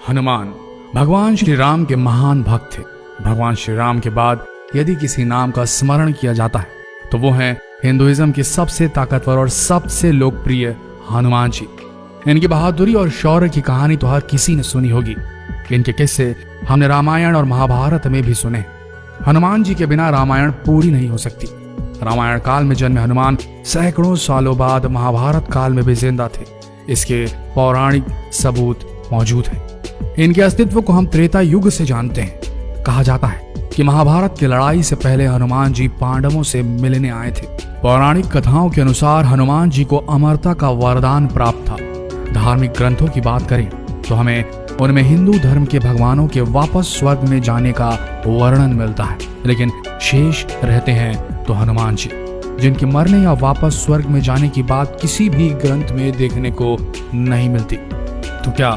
हनुमान भगवान श्री राम के महान भक्त थे। भगवान श्री राम के बाद यदि किसी नाम का स्मरण किया जाता है तो वो है हिंदुइज्म के सबसे ताकतवर और सबसे लोकप्रिय हनुमान जी। इनकी बहादुरी और शौर्य की कहानी तो हर किसी ने सुनी होगी। इनके किस्से हमने रामायण और महाभारत में भी सुने। हनुमान जी के बिना रामायण पूरी नहीं हो सकती। रामायण काल में जन्मे हनुमान सैकड़ों सालों बाद महाभारत काल में भी जिंदा थे। इसके पौराणिक सबूत मौजूद हैं। इनके अस्तित्व को हम त्रेता युग से जानते हैं। कहा जाता है कि महाभारत की लड़ाई से पहले हनुमान जी पांडवों से मिलने आए थे। पौराणिक कथाओं के अनुसार हनुमान जी को अमरता का वरदान प्राप्त था। धार्मिक ग्रंथों की बात करें तो हमें उनमें हिंदू धर्म के भगवानों के वापस स्वर्ग में जाने का वर्णन मिलता है, लेकिन शेष रहते हैं तो हनुमान जी, जिनके मरने या वापस स्वर्ग में जाने की बात किसी भी ग्रंथ में देखने को नहीं मिलती। तो क्या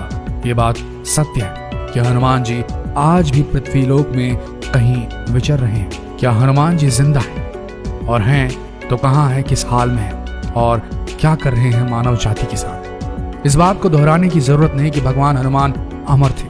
ये बात सत्य है कि हनुमान जी आज भी पृथ्वी लोक में कहीं विचर रहे हैं? क्या हनुमान जी जिंदा हैं? और हैं तो कहाँ है, किस हाल में है और क्या कर रहे हैं मानव जाति के साथ? इस बात को दोहराने की जरूरत नहीं कि भगवान हनुमान अमर थे।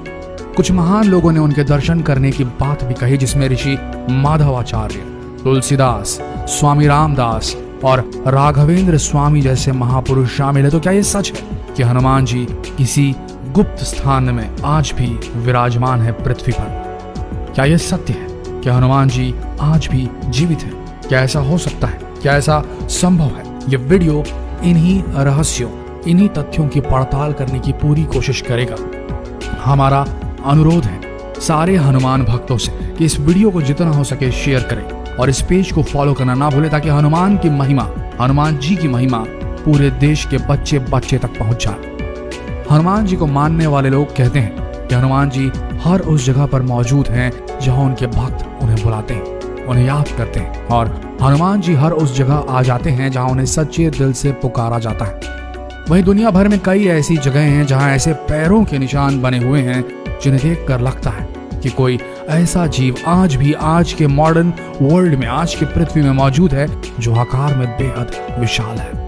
कुछ महान लोगों ने उनके दर्शन करने की बात भी कही, जिसमें ऋषि माधवाचार्य, तुलसीदास, स्वामी रामदास और राघवेंद्र स्वामी जैसे महापुरुष शामिल है। तो क्या ये सच है कि हनुमान जी किसी गुप्त स्थान में आज भी विराजमान है पृथ्वी पर? क्या यह सत्य है कि हनुमान जी आज भी जीवित है? क्या ऐसा हो सकता है? क्या ऐसा संभव है? ये वीडियो इन्हीं रहस्यों, इन्हीं तथ्यों की पड़ताल करने की पूरी कोशिश करेगा। हमारा अनुरोध है सारे हनुमान भक्तों से कि इस वीडियो को जितना हो सके शेयर करें और इस पेज को फॉलो करना ना भूलें, ताकि हनुमान की महिमा, हनुमान जी की महिमा पूरे देश के बच्चे बच्चे तक पहुंच जाए। हनुमान जी को मानने वाले लोग कहते हैं कि हनुमान जी हर उस जगह पर मौजूद हैं जहां उनके भक्त उन्हें बुलाते हैं, उन्हें याद करते हैं, और हनुमान जी हर उस जगह आ जाते हैं जहां उन्हें सच्चे दिल से पुकारा जाता है। वहीं दुनिया भर में कई ऐसी जगह हैं जहां ऐसे पैरों के निशान बने हुए हैं जिन्हें देखकर लगता है कि कोई ऐसा जीव आज भी आज के मॉडर्न वर्ल्ड में, आज की पृथ्वी में मौजूद है जो आकार में बेहद विशाल है।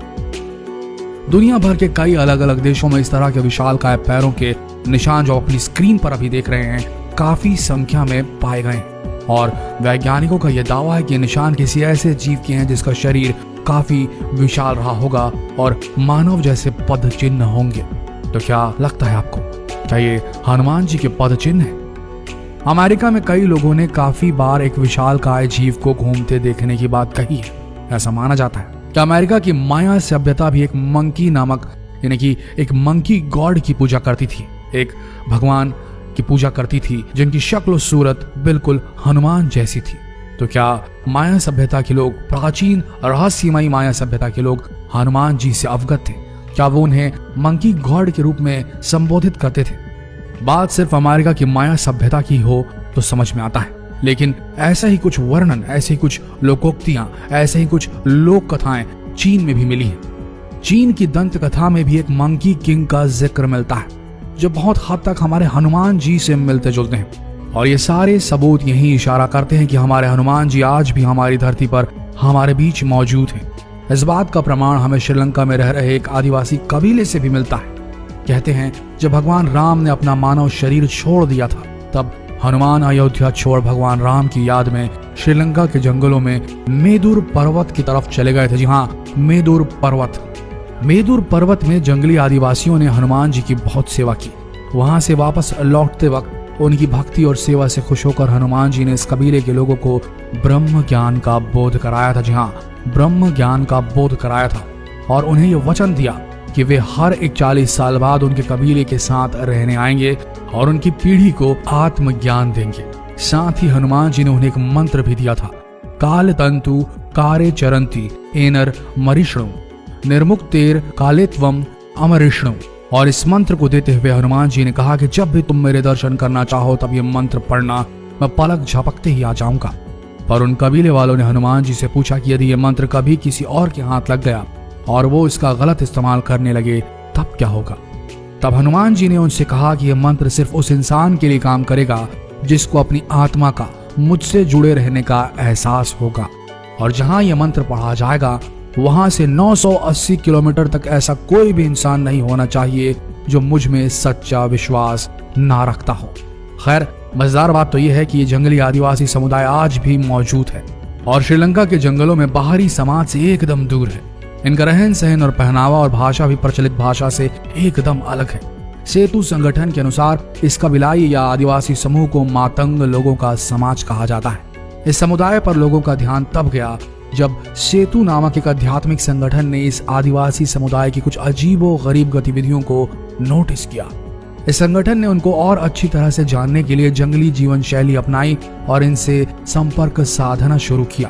दुनिया भर के कई अलग अलग देशों में इस तरह के विशालकाय पैरों के निशान जो अपनी स्क्रीन पर अभी देख रहे हैं काफी संख्या में पाए गए हैं, और वैज्ञानिकों का यह दावा है कि निशान किसी ऐसे जीव के हैं जिसका शरीर काफी विशाल रहा होगा और मानव जैसे पद चिन्ह होंगे। तो क्या लगता है आपको, क्या ये हनुमान जी के पद चिन्ह है? अमेरिका में कई लोगों ने काफी बार एक विशालकाय जीव को घूमते देखने की बात कही है। ऐसा माना जाता है कि अमेरिका की माया सभ्यता भी एक मंकी नामक, यानी कि एक मंकी गॉड की पूजा करती थी, एक भगवान की पूजा करती थी जिनकी शक्ल सूरत बिल्कुल हनुमान जैसी थी। तो क्या माया सभ्यता के लोग, प्राचीन रहस्यमयी माया सभ्यता के लोग हनुमान जी से अवगत थे? क्या वो उन्हें मंकी गॉड के रूप में संबोधित करते थे? बात सिर्फ अमेरिका की माया सभ्यता की हो तो समझ में आता है, लेकिन ऐसा ही कुछ वर्णन, ऐसे ही कुछ लोकोक्तियां, ऐसे ही कुछ लोक कथाएं चीन में भी मिली हैं। चीन की दंत कथा में भी एक मंकी किंग का जिक्र मिलता है जो बहुत हद तक हमारे हनुमान जी से मिलते जुलते हैं, और ये सारे सबूत यही इशारा करते हैं कि हमारे हनुमान जी आज भी हमारी धरती पर हमारे बीच मौजूद हैं। इस बात का प्रमाण हमें श्रीलंका में रह रहे एक आदिवासी कबीले से भी मिलता है। कहते हैं जब भगवान राम ने अपना मानव शरीर छोड़ दिया था, तब हनुमान अयोध्या छोड़ भगवान राम की याद में श्रीलंका के जंगलों में मेदुर पर्वत की तरफ चले गए थे। जी हाँ, मेदुर पर्वत। मेदुर पर्वत में जंगली आदिवासियों ने हनुमान जी की बहुत सेवा की। वहां से वापस लौटते वक्त उनकी भक्ति और सेवा से खुश होकर हनुमान जी ने इस कबीले के लोगों को ब्रह्म ज्ञान का बोध कराया था। जी हाँ, ब्रह्म ज्ञान का बोध कराया था, और उन्हें यह वचन दिया कि वे हर एक 40 साल बाद उनके कबीले के साथ रहने आएंगे और उनकी पीढ़ी को आत्मज्ञान देंगे। साथ ही हनुमान जी ने उन्हें एक मंत्र भी दिया था, काल तंतु कारे चरंती एनर मरिष्णु निर्मुक्तेर कालेत्वम अमरिष्णु। और इस मंत्र को देते हुए हनुमान जी ने कहा कि जब भी तुम मेरे दर्शन करना चाहो तब ये मंत्र पढ़ना, मैं पलक झपकते ही आ जाऊंगा। पर उन कबीले वालों ने हनुमान जी से पूछा कि यदि ये मंत्र कभी किसी और के हाथ लग गया और वो इसका गलत इस्तेमाल करने लगे तब क्या होगा? तब हनुमान जी ने उनसे कहा कि यह मंत्र सिर्फ उस इंसान के लिए काम करेगा जिसको अपनी आत्मा का, मुझसे जुड़े रहने का एहसास होगा, और जहां यह मंत्र पढ़ा जाएगा वहां से 980 किलोमीटर तक ऐसा कोई भी इंसान नहीं होना चाहिए जो मुझ में सच्चा विश्वास ना रखता हो। खैर, मजेदार बात तो यह है कि ये जंगली आदिवासी समुदाय आज भी मौजूद है और श्रीलंका के जंगलों में बाहरी समाज से एकदम दूर है। इनका रहन सहन और पहनावा और भाषा भी प्रचलित भाषा से एकदम अलग है। सेतु संगठन के अनुसार इस कबीलाई या आदिवासी समूह को मातंग लोगों का समाज कहा जाता है। इस समुदाय पर लोगों का ध्यान तब गया जब सेतु नामक एक आध्यात्मिक संगठन ने इस आदिवासी समुदाय की कुछ अजीबो गरीब गतिविधियों को नोटिस किया। इस संगठन ने उनको और अच्छी तरह से जानने के लिए जंगली जीवन शैली अपनाई और इनसे संपर्क साधना शुरू किया।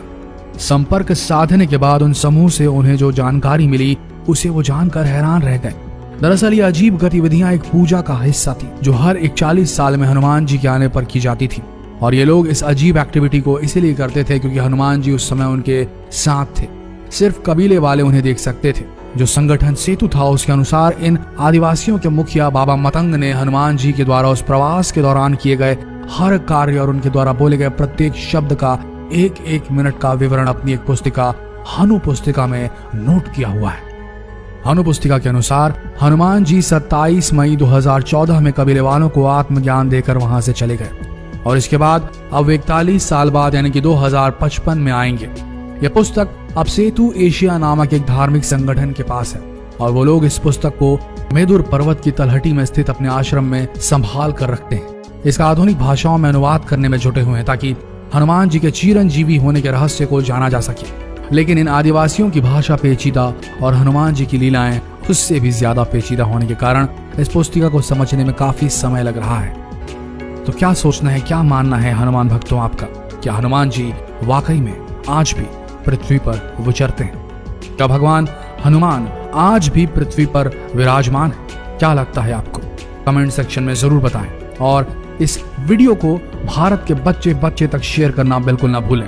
संपर्क साधने के बाद उन समूह से उन्हें जो जानकारी मिली उसे वो जानकर हैरान रह गए। दरअसल ये अजीब गतिविधियां एक पूजा का हिस्सा थी जो हर 41 साल में हनुमान जी के आने पर की जाती थी और ये लोग इस अजीब एक्टिविटी को इसीलिए करते थे क्योंकि हनुमान जी उस समय उनके साथ थे। सिर्फ कबीले वाले उन्हें देख सकते थे। जो संगठन सेतु था उसके अनुसार इन आदिवासियों के मुखिया बाबा मतंग ने हनुमान जी के द्वारा उस प्रवास के दौरान किए गए हर कार्य और उनके द्वारा बोले गए प्रत्येक शब्द का एक मिनट का विवरण अपनी एक पुस्तिका हनु पुस्तिका में नोट किया हुआ है। हनु पुस्तिका के अनुसार हनुमान जी 27 मई 2014 में कबीले वालों को आत्मज्ञान देकर वहां से चले गए और इसके बाद अब 41 साल बाद यानी कि 2055 में आएंगे। यह पुस्तक अब सेतु एशिया नामक एक धार्मिक संगठन के पास है और वो लोग इस पुस्तक को मेदुर पर्वत की तलहटी में स्थित अपने आश्रम में संभाल कर रखते हैं। इसका आधुनिक भाषाओं में अनुवाद करने में जुटे हुए हैं ताकि हनुमान जी के चिरंजीवी होने के रहस्य को जाना जा सके। लेकिन इन आदिवासियों की भाषा पेचीदा और हनुमान जी की लीलाएं उससे भी ज्यादा पेचीदा होने के कारण इस पुस्तिका को समझने में काफी समय लग रहा है। तो क्या सोचना है, क्या मानना है हनुमान भक्तों आपका? क्या हनुमान जी वाकई में आज भी पृथ्वी पर विचरते हैं? क्या भगवान हनुमान आज भी पृथ्वी पर विराजमान है? क्या लगता है आपको? कमेंट सेक्शन में जरूर बताएं और इस वीडियो को भारत के बच्चे तक शेयर करना बिल्कुल ना भूलें।